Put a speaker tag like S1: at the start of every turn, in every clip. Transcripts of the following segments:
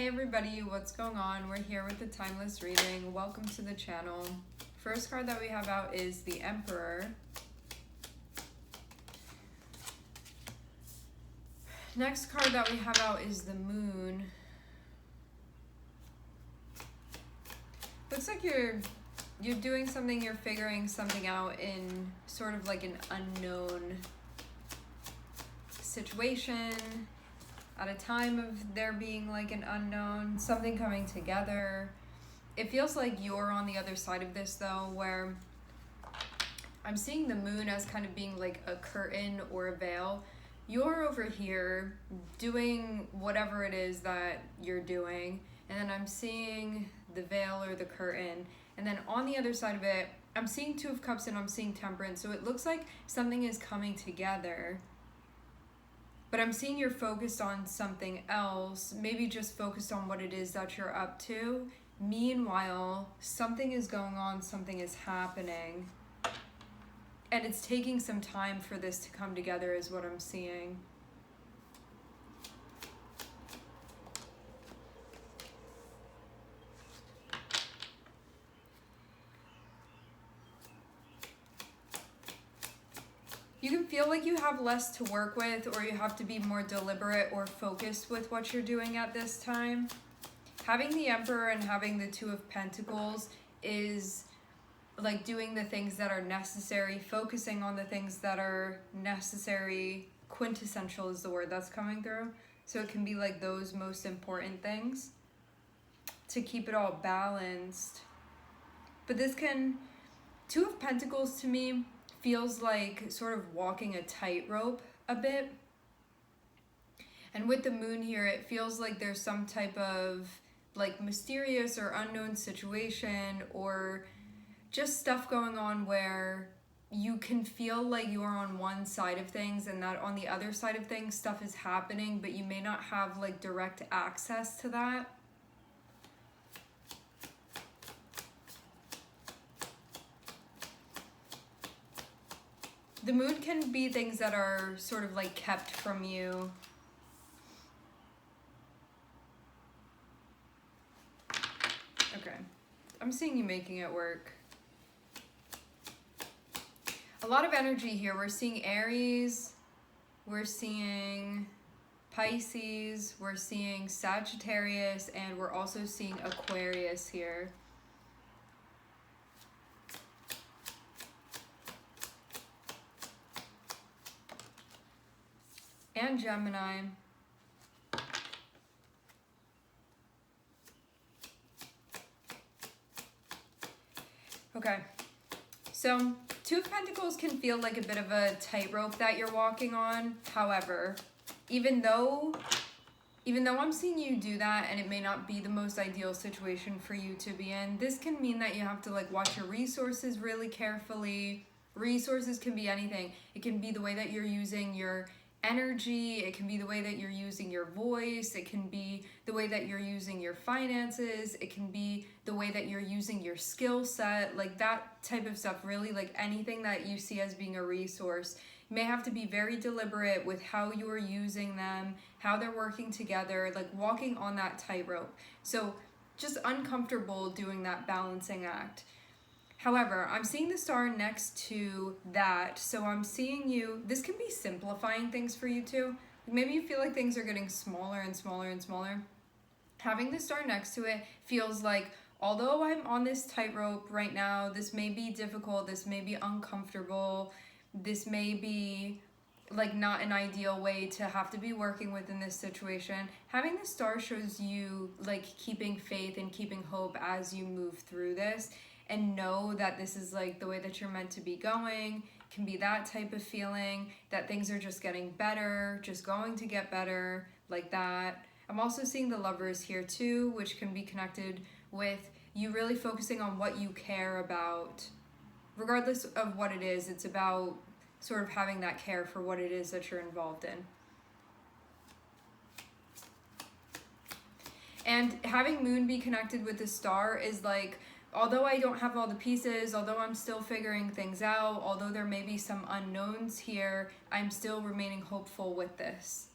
S1: Hey everybody, what's going on? We're here with the Timeless reading. Welcome to the channel. First card that we have out is the Emperor. Next card that we have out is the Moon. Looks like you're doing something, you're figuring something out in sort of like an unknown situation. At a time of there being like an unknown, something coming together. It feels like you're on the other side of this though, where I'm seeing the Moon as kind of being like a curtain or a veil. You're over here doing whatever it is that you're doing, and then I'm seeing the veil or the curtain, and then on the other side of it, I'm seeing Two of Cups and I'm seeing Temperance. So it looks like something is coming together. But I'm seeing you're focused on something else, maybe just focused on what it is that you're up to. Meanwhile, something is going on, something is happening. And it's taking some time for this to come together is what I'm seeing. You can feel like you have less to work with, or you have to be more deliberate or focused with what you're doing at this time. Having the Emperor and having the Two of Pentacles is like doing the things that are necessary, focusing on the things that are necessary. Quintessential is the word that's coming through. So it can be like those most important things to keep it all balanced. But this can, Two of Pentacles to me feels like sort of walking a tightrope a bit. And with the Moon here, it feels like there's some type of like mysterious or unknown situation or just stuff going on where you can feel like you're on one side of things and that on the other side of things stuff is happening, but you may not have like direct access to that. The Moon can be things that are sort of like kept from you. Okay, I'm seeing you making it work. A lot of energy here. We're seeing Aries, we're seeing Pisces, we're seeing Sagittarius, and we're also seeing Aquarius here. And Gemini. Okay, so Two of Pentacles can feel like a bit of a tightrope that you're walking on. However, even though I'm seeing you do that and it may not be the most ideal situation for you to be in, this can mean that you have to like watch your resources really carefully. Resources can be anything. It can be the way that you're using your energy, it can be the way that you're using your voice, it can be the way that you're using your finances, it can be the way that you're using your skill set, like that type of stuff. Really, like anything that you see as being a resource, you may have to be very deliberate with how you are using them, how they're working together, like walking on that tightrope. So just uncomfortable doing that balancing act. However, I'm seeing the Star next to that, so I'm seeing you, this can be simplifying things for you too. Maybe you feel like things are getting smaller and smaller and smaller. Having the Star next to it feels like, although I'm on this tightrope right now, this may be difficult, this may be uncomfortable, this may be like not an ideal way to have to be working within this situation. Having the Star shows you like keeping faith and keeping hope as you move through this. And know that this is like the way that you're meant to be going. It can be that type of feeling that things are just getting better, just going to get better, like that. I'm also seeing the Lovers here too, which can be connected with you really focusing on what you care about. Regardless of what it is, it's about sort of having that care for what it is that you're involved in. And having Moon be connected with the Star is like, although I don't have all the pieces, although I'm still figuring things out, although there may be some unknowns here, I'm still remaining hopeful with this.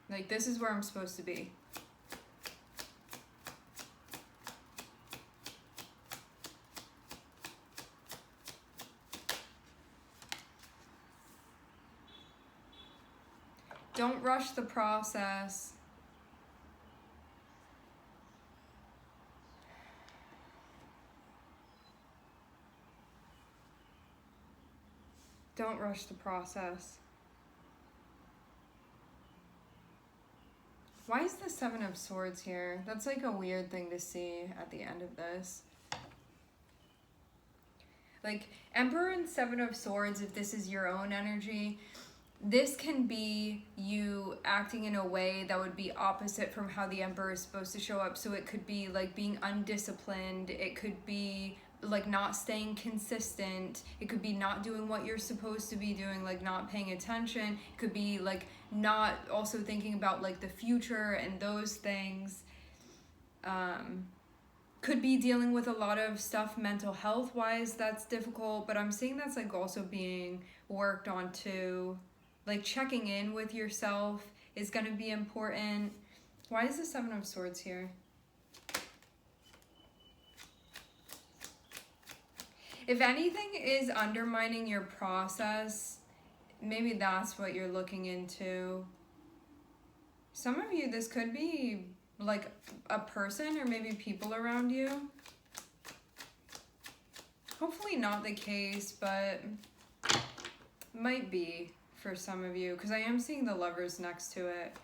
S1: Like, this is where I'm supposed to be. Don't rush the process. Don't rush the process. Why is the Seven of Swords here? That's like a weird thing to see at the end of this. Like, Emperor and Seven of Swords, if this is your own energy, this can be you acting in a way that would be opposite from how the Emperor is supposed to show up. So it could be like being undisciplined. It could be like not staying consistent. It could be not doing what you're supposed to be doing, like not paying attention. It could be like not also thinking about like the future and those things. Could be dealing with a lot of stuff mental health wise that's difficult, but I'm seeing that's like also being worked on too. Like checking in with yourself is going to be important. Why is the Seven of Swords here? If anything is undermining your process, maybe that's what you're looking into. Some of you, this could be like a person or maybe people around you. Hopefully not the case, but might be for some of you, because I am seeing the Lovers next to it.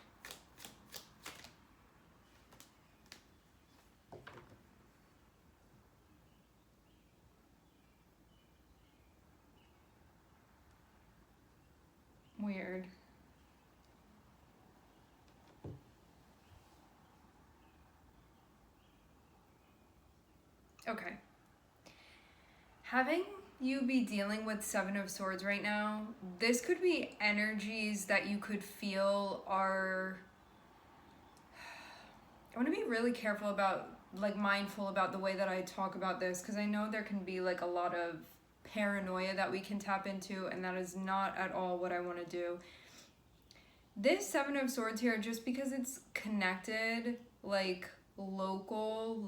S1: Weird. Okay. Having you be dealing with Seven of Swords right now, this could be energies that you could feel are... I want to be really careful about, like mindful about the way that I talk about this, because I know there can be like a lot of paranoia that we can tap into, and that is not at all what I want to do. This Seven of Swords here, just because it's connected, like localized,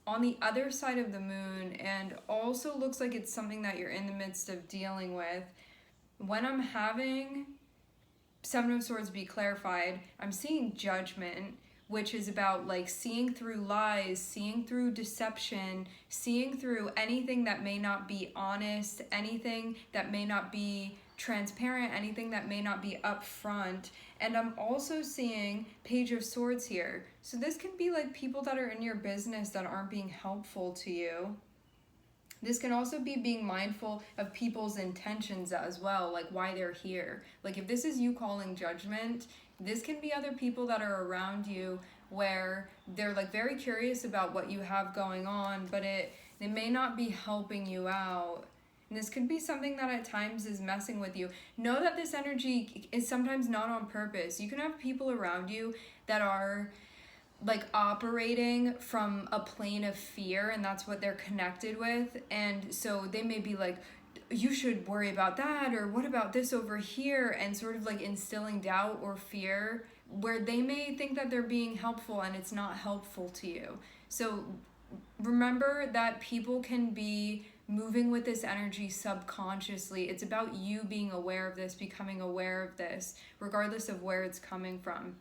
S1: on the other side of the moon, and also looks like it's something that you're in the midst of dealing with. When I'm having Seven of Swords be clarified, I'm seeing Judgment, which is about like seeing through lies, seeing through deception, seeing through anything that may not be honest, anything that may not be transparent, anything that may not be upfront. And I'm also seeing Page of Swords here. So this can be like people that are in your business that aren't being helpful to you. This can also be being mindful of people's intentions as well, like why they're here. Like if this is you calling judgment, this can be other people that are around you where they're like very curious about what you have going on, but they may not be helping you out. And this could be something that at times is messing with you. Know that this energy is sometimes not on purpose. You can have people around you that are like operating from a plane of fear, and that's what they're connected with. And so they may be like, you should worry about that, or what about this over here, and sort of like instilling doubt or fear where they may think that they're being helpful and it's not helpful to you. So remember that people can be moving with this energy subconsciously. It's about you being aware of this, becoming aware of this, regardless of where it's coming from.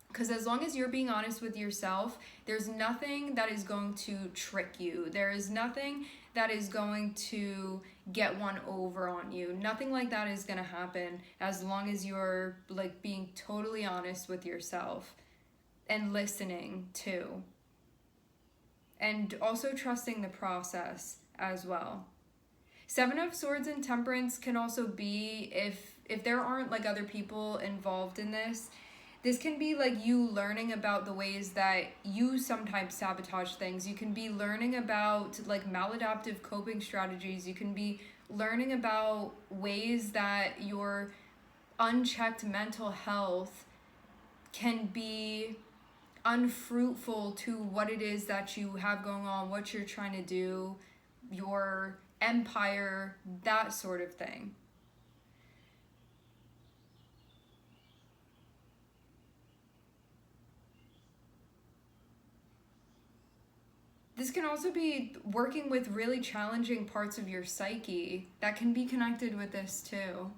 S1: Because as long as you're being honest with yourself, there's nothing that is going to trick you. There is nothing that is going to get one over on you. Nothing like that is going to happen as long as you're like being totally honest with yourself and listening too. And also trusting the process as well. Seven of Swords and Temperance can also be, if there aren't like other people involved in this, this can be like you learning about the ways that you sometimes sabotage things. You can be learning about like maladaptive coping strategies. You can be learning about ways that your unchecked mental health can be unfruitful to what it is that you have going on, what you're trying to do, your empire, that sort of thing. This can also be working with really challenging parts of your psyche that can be connected with this too.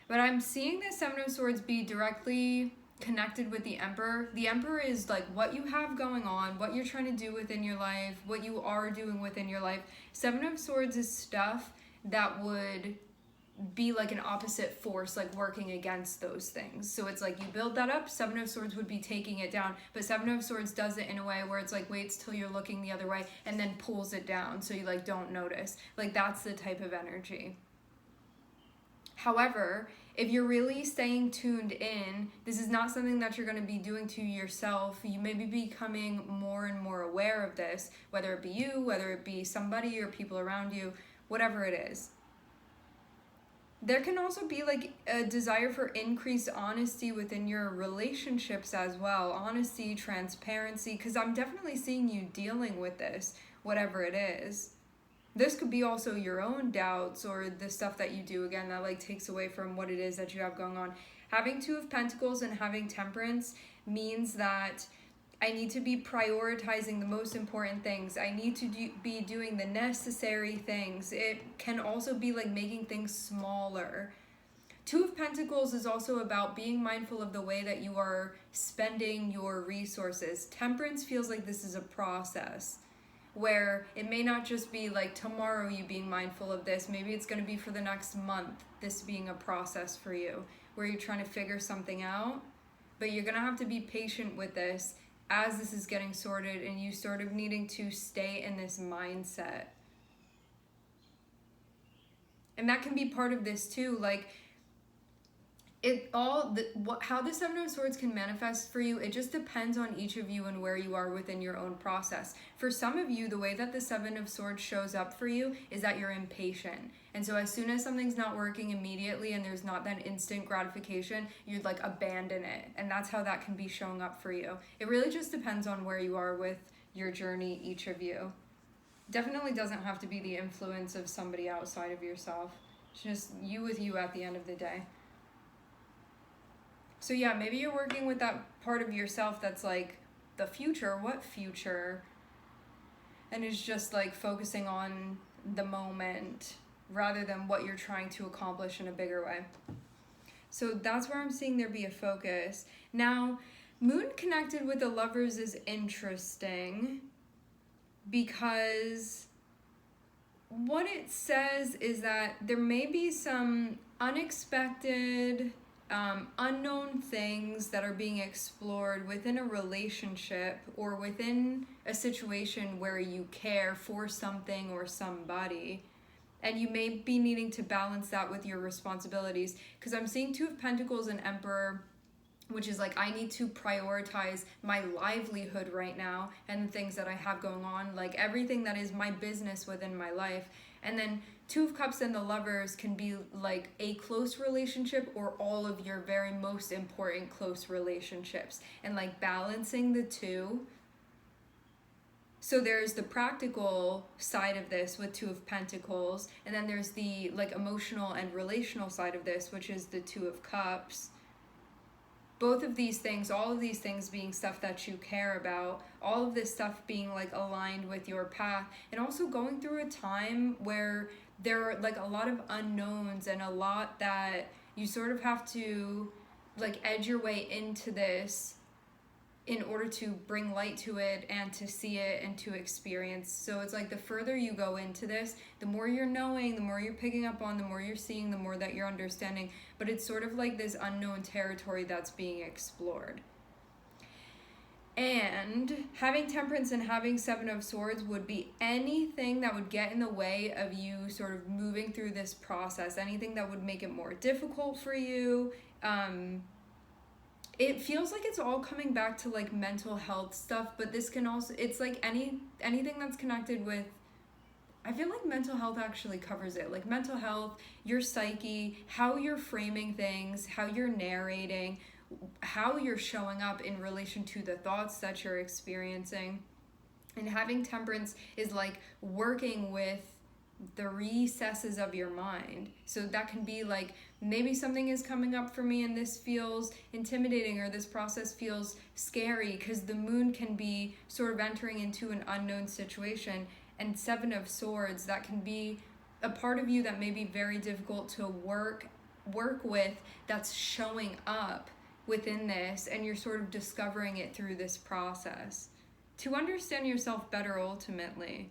S1: But I'm seeing the Seven of Swords be directly connected with the Emperor. The Emperor is like what you have going on, what you're trying to do within your life, what you are doing within your life. Seven of Swords is stuff that would be like an opposite force, like working against those things. So it's like you build that up, Seven of Swords would be taking it down, but Seven of Swords does it in a way where it's like waits till you're looking the other way and then pulls it down so you like don't notice. Like that's the type of energy. However, if you're really staying tuned in, this is not something that you're going to be doing to yourself. You may be becoming more and more aware of this, whether it be you, whether it be somebody or people around you, whatever it is. There can also be like a desire for increased honesty within your relationships as well. Honesty, transparency, because I'm definitely seeing you dealing with this, whatever it is. This could be also your own doubts or the stuff that you do, again, that like takes away from what it is that you have going on. Having Two of Pentacles and having Temperance means that I need to be prioritizing the most important things. I need to be doing the necessary things. It can also be like making things smaller. Two of Pentacles is also about being mindful of the way that you are spending your resources. Temperance feels like this is a process where it may not just be like tomorrow you being mindful of this. Maybe it's going to be for the next month, this being a process for you, where you're trying to figure something out. But you're going to have to be patient with this as this is getting sorted and you sort of needing to stay in this mindset. And that can be part of this too, like how the Seven of Swords can manifest for you, it just depends on each of you and where you are within your own process. For some of you, the way that the Seven of Swords shows up for you is that you're impatient. And so as soon as something's not working immediately and there's not that instant gratification, you'd like abandon it. And that's how that can be showing up for you. It really just depends on where you are with your journey, each of you. Definitely doesn't have to be the influence of somebody outside of yourself. It's just you with you at the end of the day. So yeah, maybe you're working with that part of yourself that's like the future, what future? And is just like focusing on the moment rather than what you're trying to accomplish in a bigger way. So that's where I'm seeing there be a focus. Now, Moon connected with the Lovers is interesting because what it says is that there may be some unexpected unknown things that are being explored within a relationship or within a situation where you care for something or somebody, and you may be needing to balance that with your responsibilities, because I'm seeing Two of Pentacles and Emperor, which is like I need to prioritize my livelihood right now and the things that I have going on, like everything that is my business within my life. And then Two of Cups and the Lovers can be like a close relationship or all of your very most important close relationships, and like balancing the two. So there's the practical side of this with Two of Pentacles, and then there's the like emotional and relational side of this, which is the Two of Cups. Both of these things, all of these things being stuff that you care about, all of this stuff being like aligned with your path, and also going through a time where there are like a lot of unknowns and a lot that you sort of have to like edge your way into this in order to bring light to it and to see it and to experience. So it's like the further you go into this, the more you're knowing, the more you're picking up on, the more you're seeing, the more that you're understanding. But it's sort of like this unknown territory that's being explored. And having Temperance and having Seven of Swords would be anything that would get in the way of you sort of moving through this process, anything that would make it more difficult for you. It feels like it's all coming back to like mental health stuff, but this can also, it's like anything that's connected with, I feel like mental health actually covers it. Like mental health, your psyche, how you're framing things, how you're narrating, how you're showing up in relation to the thoughts that you're experiencing. And having Temperance is like working with the recesses of your mind. So that can be like, maybe something is coming up for me and this feels intimidating, or this process feels scary, because the moon can be sort of entering into an unknown situation. And Seven of Swords, that can be a part of you that may be very difficult to work with, that's showing up within this, and you're sort of discovering it through this process to understand yourself better ultimately,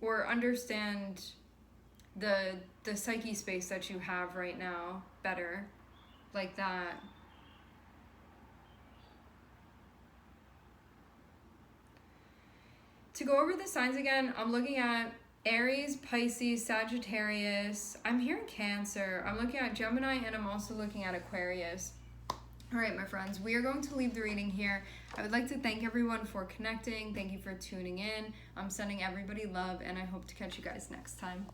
S1: or understand the psyche space that you have right now better, like that. To go over the signs again, I'm looking at Aries, Pisces, Sagittarius. I'm hearing Cancer. I'm looking at Gemini, and I'm also looking at Aquarius. All right, my friends, we are going to leave the reading here. I would like to thank everyone for connecting. Thank you for tuning in. I'm sending everybody love, and I hope to catch you guys next time.